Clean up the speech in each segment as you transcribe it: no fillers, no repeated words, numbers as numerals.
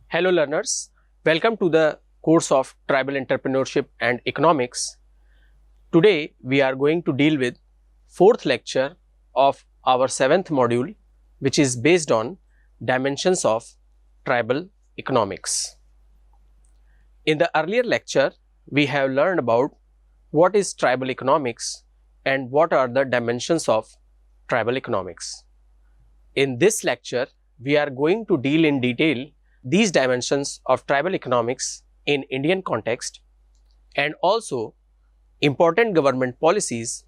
Hello learners, welcome to the course of Tribal Entrepreneurship and Economics. Today we are going to deal with fourth lecture of our seventh module, which is based on dimensions of tribal economics. In the earlier lecture, we have learned about what is tribal economics and what are the dimensions of tribal economics. In this lecture, we are going to deal in detail these dimensions of tribal economics in Indian context and also important government policies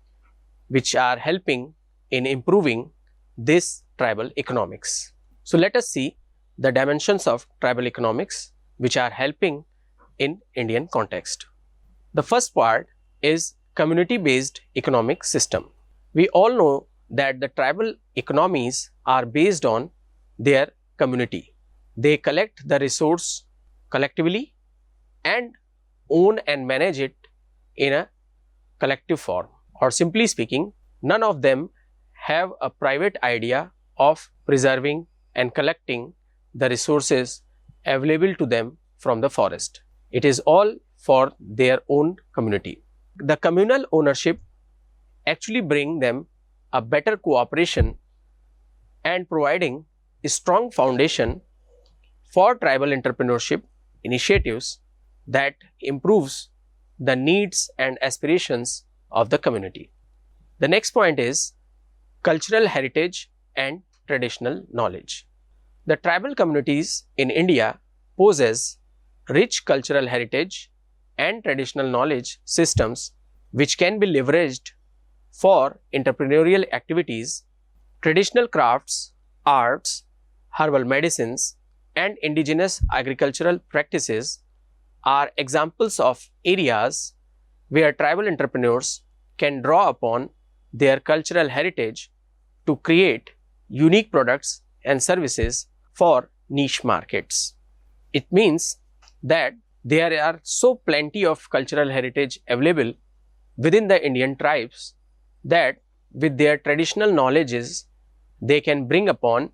which are helping in improving this tribal economics. So let us see the dimensions of tribal economics which are helping in Indian context. The first part is community-based economic system. We all know that the tribal economies are based on their community. They collect the resource collectively and own and manage it in a collective form, or simply speaking, none of them have a private idea of preserving and collecting the resources available to them from the forest. It is all for their own community. The communal ownership actually bring them a better cooperation and providing a strong foundation for tribal entrepreneurship initiatives that improves the needs and aspirations of the community. The next point is cultural heritage and traditional knowledge. The tribal communities in India possess rich cultural heritage and traditional knowledge systems which can be leveraged for entrepreneurial activities. Traditional crafts, arts, herbal medicines, and indigenous agricultural practices are examples of areas where tribal entrepreneurs can draw upon their cultural heritage to create unique products and services for niche markets. It means that there are so plenty of cultural heritage available within the Indian tribes that with their traditional knowledges they can bring upon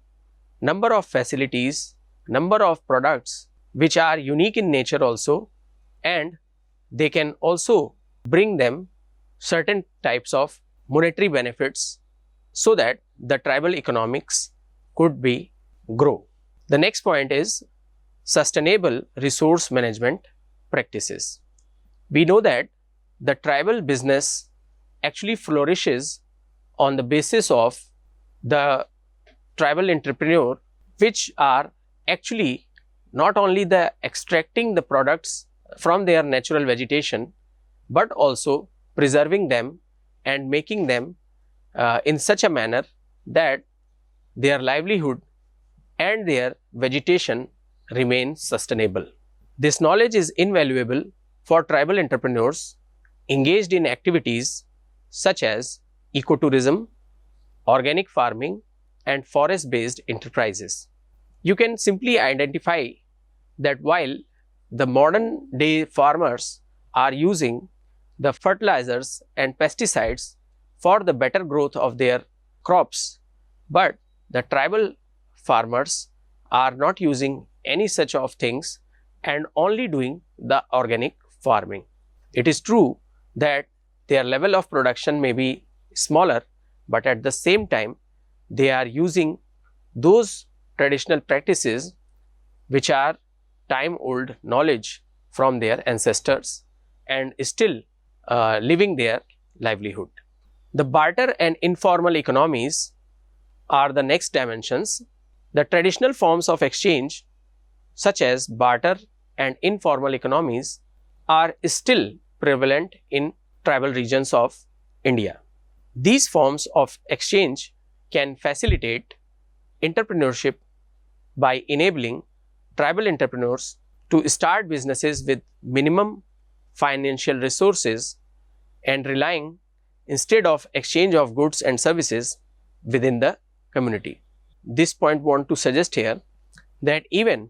number of facilities, number of products which are unique in nature also, and they can also bring them certain types of monetary benefits so that the tribal economics could be grow. The next point is sustainable resource management practices. We know that the tribal business actually flourishes on the basis of the tribal entrepreneur, which are actually not only the extracting the products from their natural vegetation, but also preserving them and making them in such a manner that their livelihood and their vegetation remain sustainable. This knowledge is invaluable for tribal entrepreneurs engaged in activities such as ecotourism, organic farming, and forest-based enterprises. You can simply identify that while the modern day farmers are using the fertilizers and pesticides for the better growth of their crops, but the tribal farmers are not using any such of things and only doing the organic farming. It is true that their level of production may be smaller, but at the same time they are using those traditional practices which are time old knowledge from their ancestors and still living their livelihood. The barter and informal economies are the next dimensions. The traditional forms of exchange such as barter and informal economies are still prevalent in tribal regions of India. These forms of exchange can facilitate entrepreneurship by enabling tribal entrepreneurs to start businesses with minimum financial resources and relying instead of exchange of goods and services within the community. This point want to suggest here that even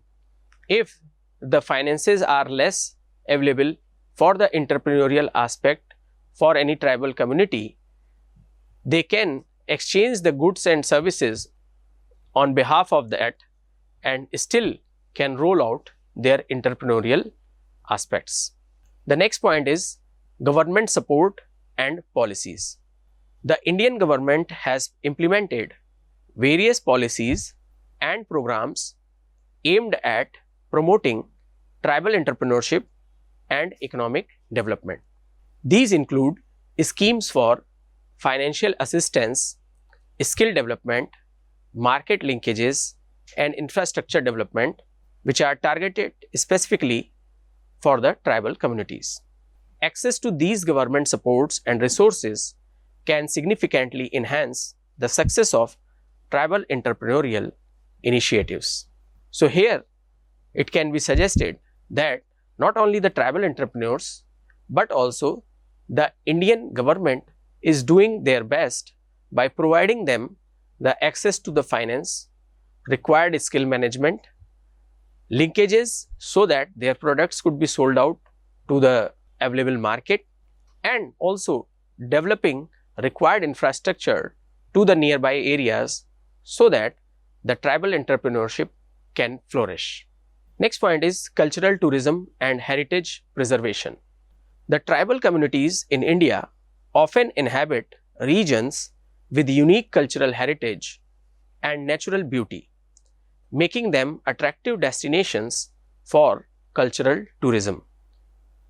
if the finances are less available for the entrepreneurial aspect for any tribal community, they can exchange the goods and services on behalf of that and still can roll out their entrepreneurial aspects. The next point is government support and policies. The Indian government has implemented various policies and programs aimed at promoting tribal entrepreneurship and economic development. These include schemes for financial assistance, skill development, market linkages, and infrastructure development, which are targeted specifically for the tribal communities. Access to these government supports and resources can significantly enhance the success of tribal entrepreneurial initiatives. So here it can be suggested that not only the tribal entrepreneurs but also the Indian government is doing their best by providing them the access to the finance, required skill management, linkages so that their products could be sold out to the available market, and also developing required infrastructure to the nearby areas so that the tribal entrepreneurship can flourish. Next point is cultural tourism and heritage preservation. The tribal communities in India often inhabit regions with unique cultural heritage and natural beauty, making them attractive destinations for cultural tourism.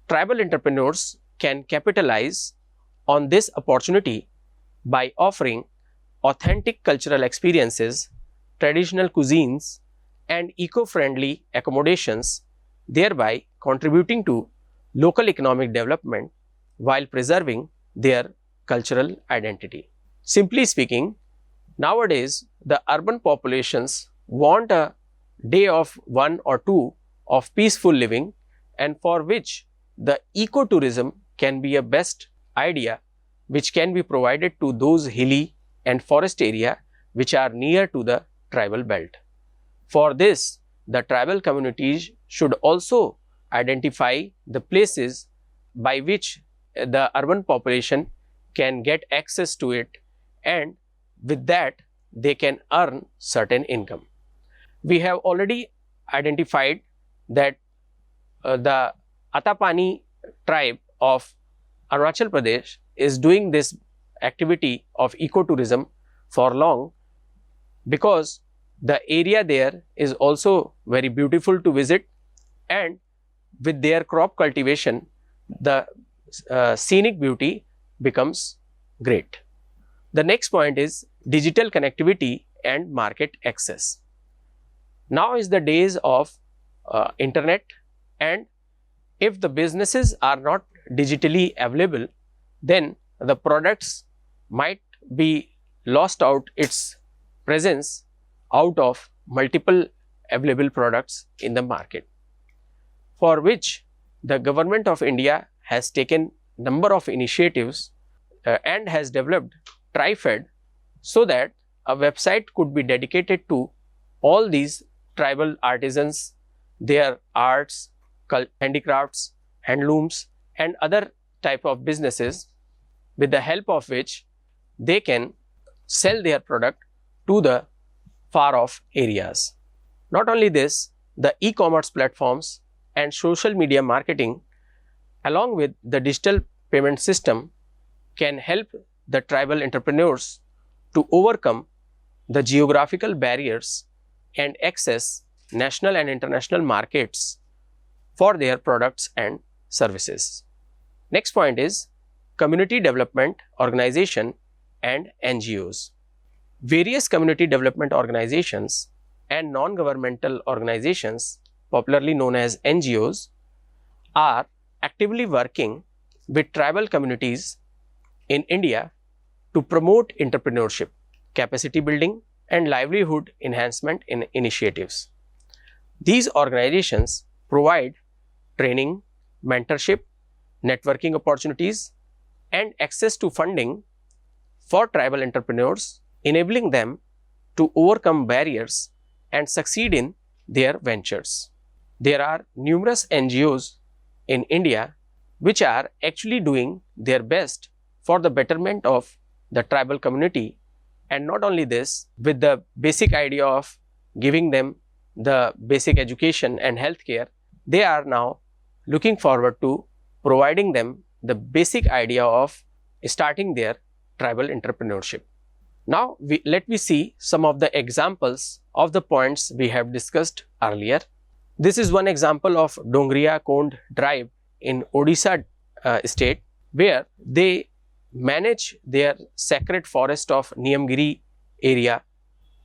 Tribal entrepreneurs can capitalize on this opportunity by offering authentic cultural experiences, traditional cuisines, and eco-friendly accommodations, thereby contributing to local economic development while preserving their cultural identity. Simply speaking, nowadays the urban populations want a day of 1 or 2 of peaceful living, and for which the ecotourism can be a best idea which can be provided to those hilly and forest area which are near to the tribal belt. For this, the tribal communities should also identify the places by which the urban population can get access to it, and with that they can earn certain income. We have already identified that the Atapani tribe of Arunachal Pradesh is doing this activity of ecotourism for long, because the area there is also very beautiful to visit, and with their crop cultivation the scenic beauty becomes great. The next point is digital connectivity and market access. Now is the days of internet, and if the businesses are not digitally available, then the products might be lost out its presence out of multiple available products in the market, for which the government of India has taken number of initiatives and has developed TriFed, so that a website could be dedicated to all these tribal artisans, their arts, handicrafts, handlooms, and other type of businesses, with the help of which they can sell their product to the far off areas. Not only this, the e-commerce platforms and social media marketing along with the digital payment system can help the tribal entrepreneurs to overcome the geographical barriers and access national and international markets for their products and services. Next point is community development organization and NGOs. Various community development organizations and non-governmental organizations, popularly known as NGOs, are actively working with tribal communities in India to promote entrepreneurship, capacity building, and livelihood enhancement initiatives. These organizations provide training, mentorship, networking opportunities, and access to funding for tribal entrepreneurs, enabling them to overcome barriers and succeed in their ventures. There are numerous NGOs in India which are actually doing their best for the betterment of the tribal community, and not only this, with the basic idea of giving them the basic education and healthcare, they are now looking forward to providing them the basic idea of starting their tribal entrepreneurship. Now, let me see some of the examples of the points we have discussed earlier. This is one example of Dongriya Kond tribe in Odisha state, where they manage their sacred forest of Niyamgiri area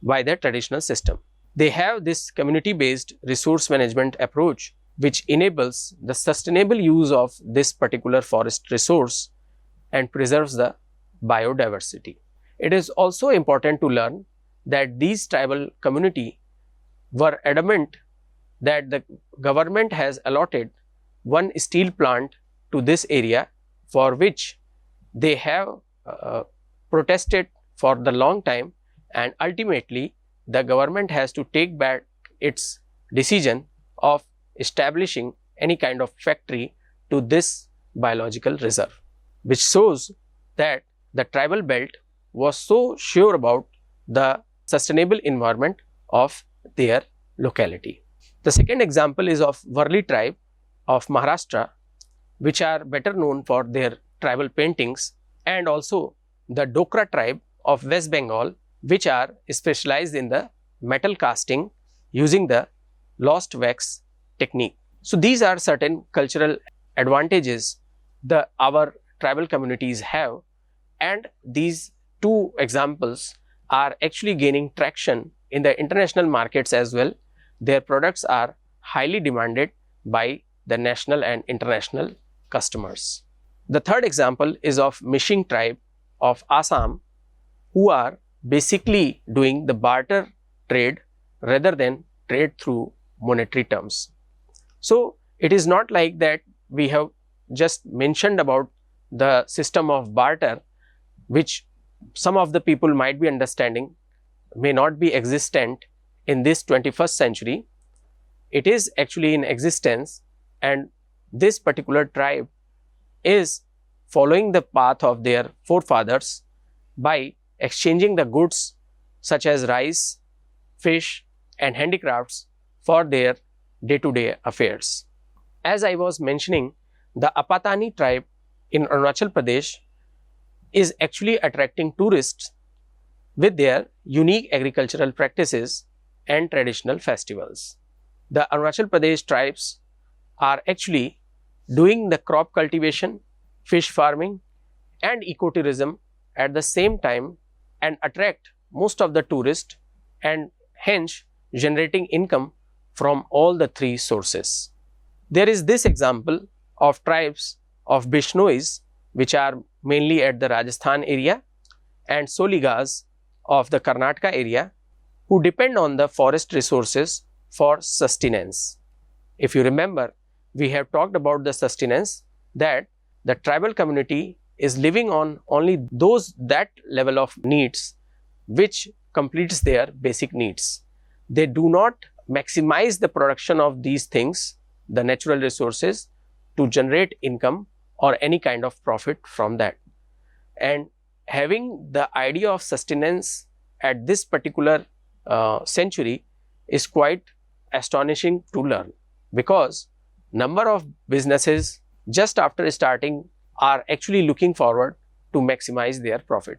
by the traditional system. They have this community-based resource management approach, which enables the sustainable use of this particular forest resource and preserves the biodiversity. It is also important to learn that these tribal community were adamant that the government has allotted one steel plant to this area, for which they have protested for the long time, and ultimately the government has to take back its decision of establishing any kind of factory to this biological reserve, which shows that the tribal belt was so sure about the sustainable environment of their locality. The second example is of Varli tribe of Maharashtra, which are better known for their tribal paintings, and also the Dokra tribe of West Bengal, which are specialized in the metal casting using the lost wax technique. So, these are certain cultural advantages our tribal communities have, and these two examples are actually gaining traction in the international markets as well. Their products are highly demanded by the national and international customers. The third example is of Mishing tribe of Assam, who are basically doing the barter trade rather than trade through monetary terms. So, it is not like that we have just mentioned about the system of barter, which some of the people might be understanding may not be existent in this 21st century. It is actually in existence, and this particular tribe is following the path of their forefathers by exchanging the goods such as rice, fish and handicrafts for their day-to-day affairs. As I was mentioning, the Apatani tribe in Arunachal Pradesh is actually attracting tourists with their unique agricultural practices and traditional festivals. The Arunachal Pradesh tribes are actually doing the crop cultivation, fish farming and ecotourism at the same time, and attract most of the tourists, and hence generating income from all the three sources. There is this example of tribes of Bishnois, which are mainly at the Rajasthan area, and Soligas of the Karnataka area, who depend on the forest resources for sustenance. If you remember, we have talked about the sustenance, that the tribal community is living on only that level of needs which completes their basic needs. They do not maximize the production of these things, the natural resources, to generate income or any kind of profit from that. And having the idea of sustenance at this particular century is quite astonishing to learn, because number of businesses just after starting are actually looking forward to maximize their profit.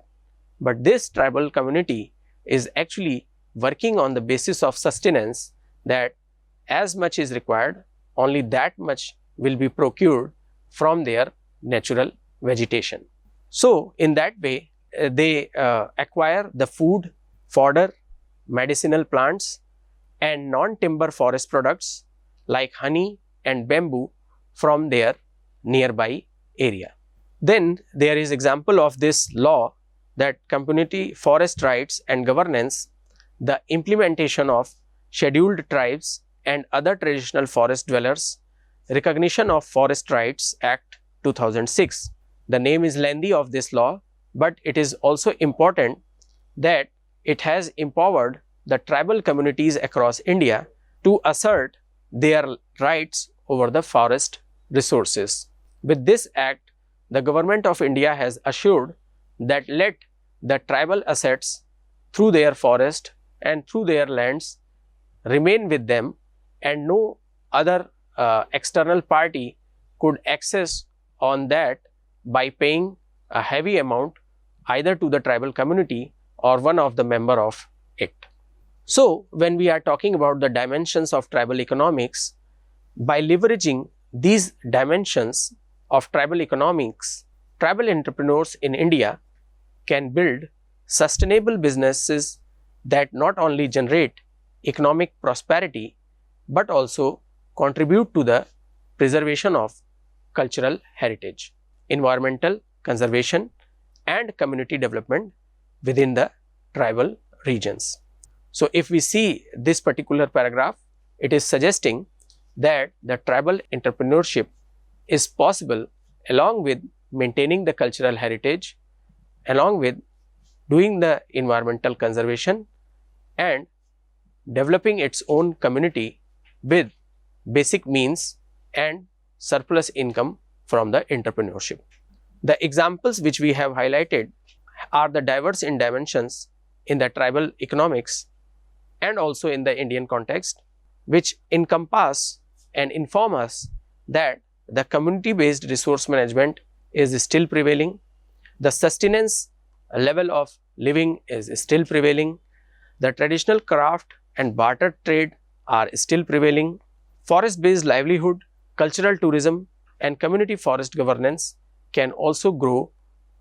But this tribal community is actually working on the basis of sustenance, that as much is required, only that much will be procured from their natural vegetation. So, in that way, they acquire the food, fodder, medicinal plants and non-timber forest products like honey and bamboo from their nearby area. Then there is example of this law, that community forest rights and governance, the implementation of scheduled tribes and other traditional forest dwellers, recognition of Forest Rights Act 2006. The name is lengthy of this law, but it is also important that it has empowered the tribal communities across India to assert their rights over the forest resources. With this act, the government of India has assured that let the tribal assets through their forest and through their lands remain with them and no other external party could access on that by paying a heavy amount either to the tribal community or one of the member of it. So, when we are talking about the dimensions of tribal economics, by leveraging these dimensions of tribal economics, tribal entrepreneurs in India can build sustainable businesses that not only generate economic prosperity but also contribute to the preservation of cultural heritage, environmental conservation and community development within the tribal regions. So, if we see this particular paragraph, it is suggesting that the tribal entrepreneurship is possible along with maintaining the cultural heritage, along with doing the environmental conservation and developing its own community with basic means and surplus income from the entrepreneurship. The examples which we have highlighted are the diverse in dimensions in the tribal economics and also in the Indian context, which encompass and inform us that the community-based resource management is still prevailing, the sustenance level of living is still prevailing, the traditional craft and barter trade are still prevailing, forest-based livelihood, cultural tourism and community forest governance can also grow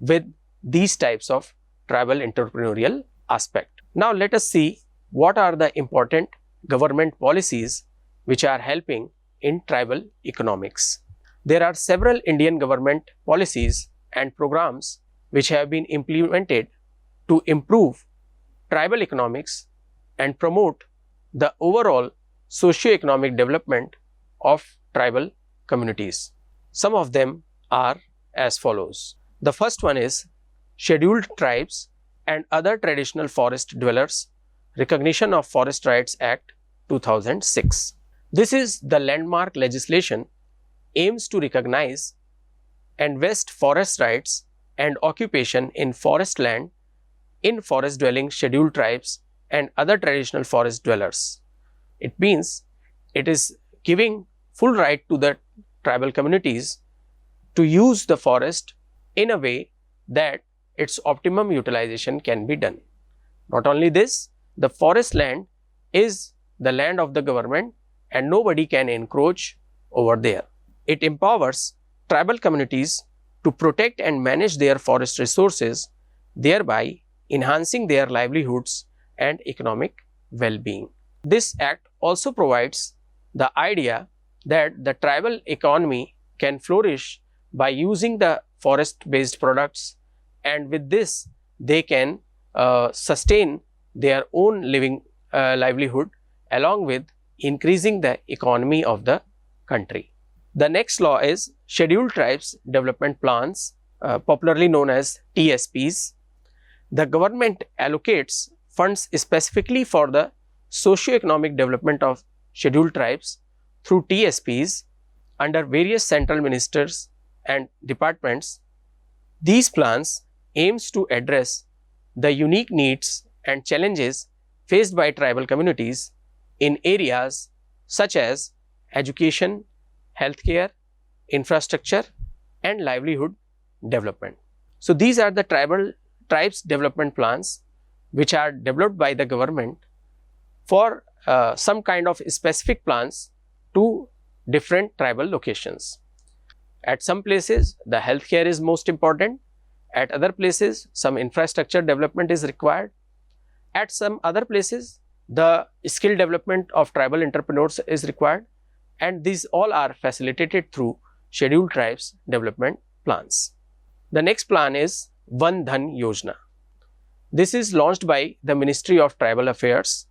with these types of tribal entrepreneurial aspect. Now, let us see what are the important government policies which are helping in tribal economics. There are several Indian government policies and programs which have been implemented to improve tribal economics and promote the overall socio-economic development of tribal communities. Some of them are as follows. The first one is Scheduled Tribes and Other Traditional Forest Dwellers Recognition of Forest Rights Act 2006. This is the landmark legislation aims to recognize and vest forest rights and occupation in forest land in forest dwelling scheduled tribes and other traditional forest dwellers. It means it is giving full right to the tribal communities to use the forest in a way that its optimum utilization can be done. Not only this, the forest land is the land of the government and nobody can encroach over there. It empowers tribal communities to protect and manage their forest resources, thereby enhancing their livelihoods and economic well-being. This act also provides the idea that the tribal economy can flourish by using the forest-based products, and with this they can sustain their own livelihood along with increasing the economy of the country. The next law is Scheduled Tribes Development Plans, popularly known as TSPs. The government allocates funds specifically for the socio-economic development of scheduled tribes through TSPs under various central ministers and departments. These plans aims to address the unique needs and challenges faced by tribal communities in areas such as education, healthcare, infrastructure and livelihood development. So, these are the tribes development plans which are developed by the government for some kind of specific plans to different tribal locations. At some places the healthcare is most important, at other places some infrastructure development is required, at some other places the skill development of tribal entrepreneurs is required, and these all are facilitated through scheduled tribes development plans. The next plan is Van Dhan Yojana. This is launched by the Ministry of Tribal Affairs,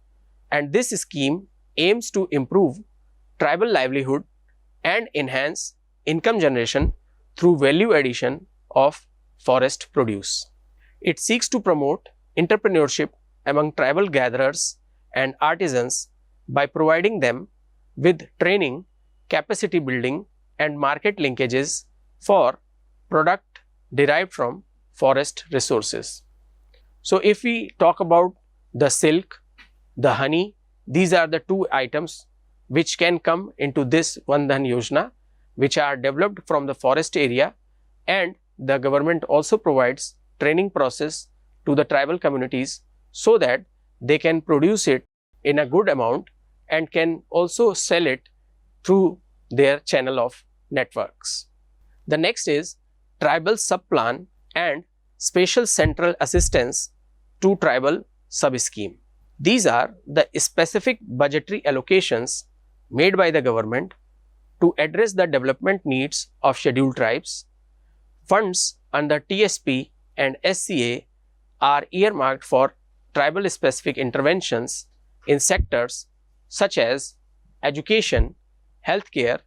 and this scheme aims to improve tribal livelihood and enhance income generation through value addition of forest produce. It seeks to promote entrepreneurship among tribal gatherers and artisans by providing them with training, capacity building and market linkages for product derived from forest resources. So, if we talk about the silk, the honey, these are the two items which can come into this Van Dhan Yojana, which are developed from the forest area, and the government also provides training process to the tribal communities so that they can produce it in a good amount and can also sell it through their channel of networks. The next is Tribal Sub-Plan and Special Central Assistance to Tribal Sub-Scheme. These are the specific budgetary allocations made by the government to address the development needs of scheduled tribes. Funds under TSP and SCA are earmarked for tribal specific interventions in sectors such as education, healthcare,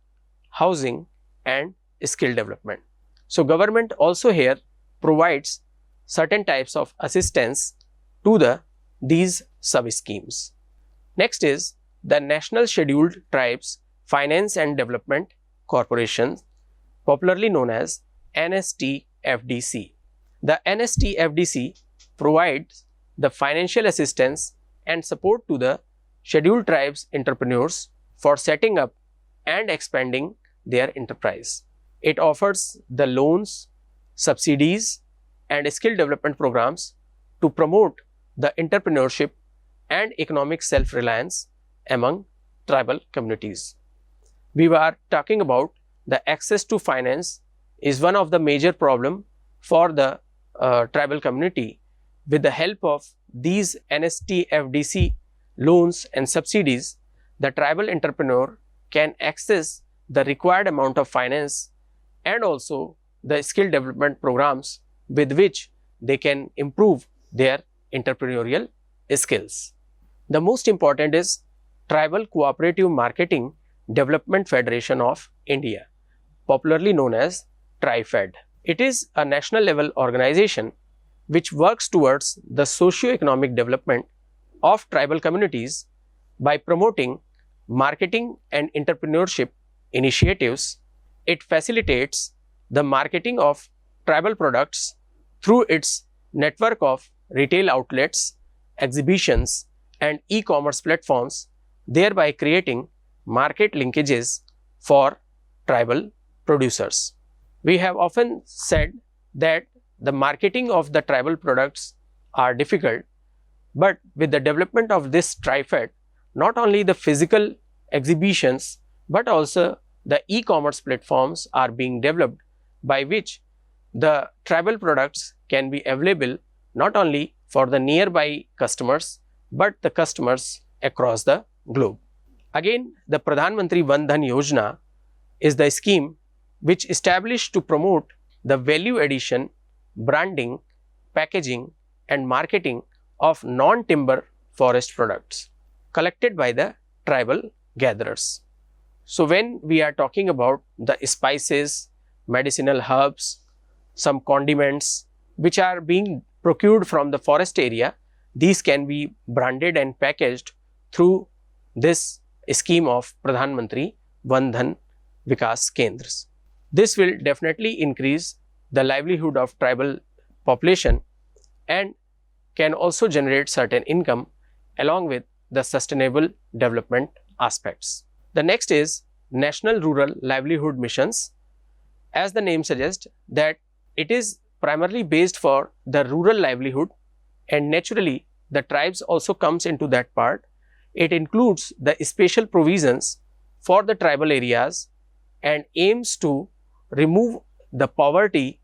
housing and skill development. So, government also here provides certain types of assistance to these sub-schemes. Next is the National Scheduled Tribes Finance and Development Corporation, popularly known as NSTFDC. The NSTFDC provides the financial assistance and support to the scheduled tribes entrepreneurs for setting up and expanding their enterprise. It offers the loans, subsidies and skill development programs to promote the entrepreneurship and economic self-reliance among tribal communities. We were talking about the access to finance is one of the major problem for the tribal community. With the help of these NSTFDC loans and subsidies, the tribal entrepreneur can access the required amount of finance and also the skill development programs with which they can improve their entrepreneurial skills. The most important is Tribal Cooperative Marketing Development Federation of India, popularly known as TriFed. It is a national level organization which works towards the socio-economic development of tribal communities by promoting marketing and entrepreneurship initiatives. It facilitates the marketing of tribal products through its network of retail outlets, exhibitions and e-commerce platforms, thereby creating market linkages for tribal producers. We have often said that the marketing of the tribal products are difficult, but with the development of this TriFed, not only the physical exhibitions but also the e-commerce platforms are being developed by which the tribal products can be available not only for the nearby customers but the customers across the globe. Again, the Pradhan Mantri Van Dhan Yojana is the scheme which established to promote the value addition, branding, packaging and marketing of non-timber forest products collected by the tribal gatherers. So, when we are talking about the spices, medicinal herbs, some condiments which are being procured from the forest area, these can be branded and packaged through this scheme of Pradhan Mantri Van Dhan Vikas Kendras. This will definitely increase the livelihood of tribal population and can also generate certain income along with the sustainable development aspects. The next is National Rural Livelihood Missions. As the name suggests that it is primarily based for the rural livelihood and naturally the tribes also comes into that part. It includes the special provisions for the tribal areas and aims to remove the poverty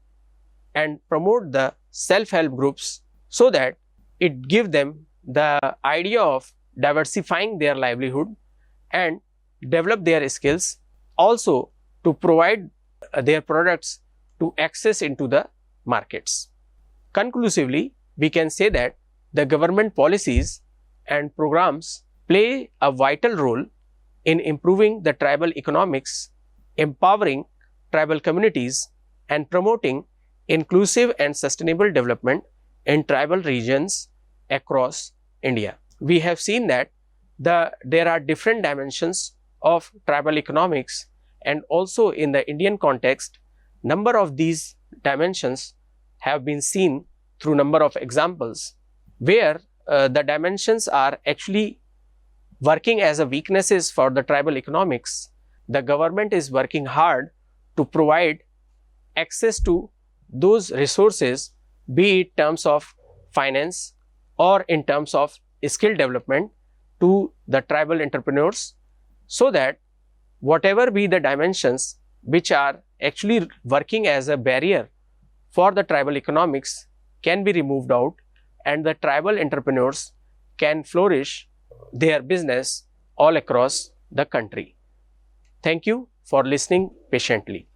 and promote the self-help groups so that it gives them the idea of diversifying their livelihood and develop their skills, also to provide their products to access into the markets. Conclusively, we can say that the government policies and programs play a vital role in improving the tribal economics, empowering tribal communities and promoting inclusive and sustainable development in tribal regions across India. We have seen that there are different dimensions of tribal economics, and also in the Indian context, number of these dimensions have been seen through number of examples where the dimensions are actually working as a weaknesses for the tribal economics, the government is working hard to provide access to those resources, be it terms of finance or in terms of skill development to the tribal entrepreneurs, so that whatever be the dimensions which are actually working as a barrier for the tribal economics can be removed out and the tribal entrepreneurs can flourish their business all across the country. Thank you for listening patiently.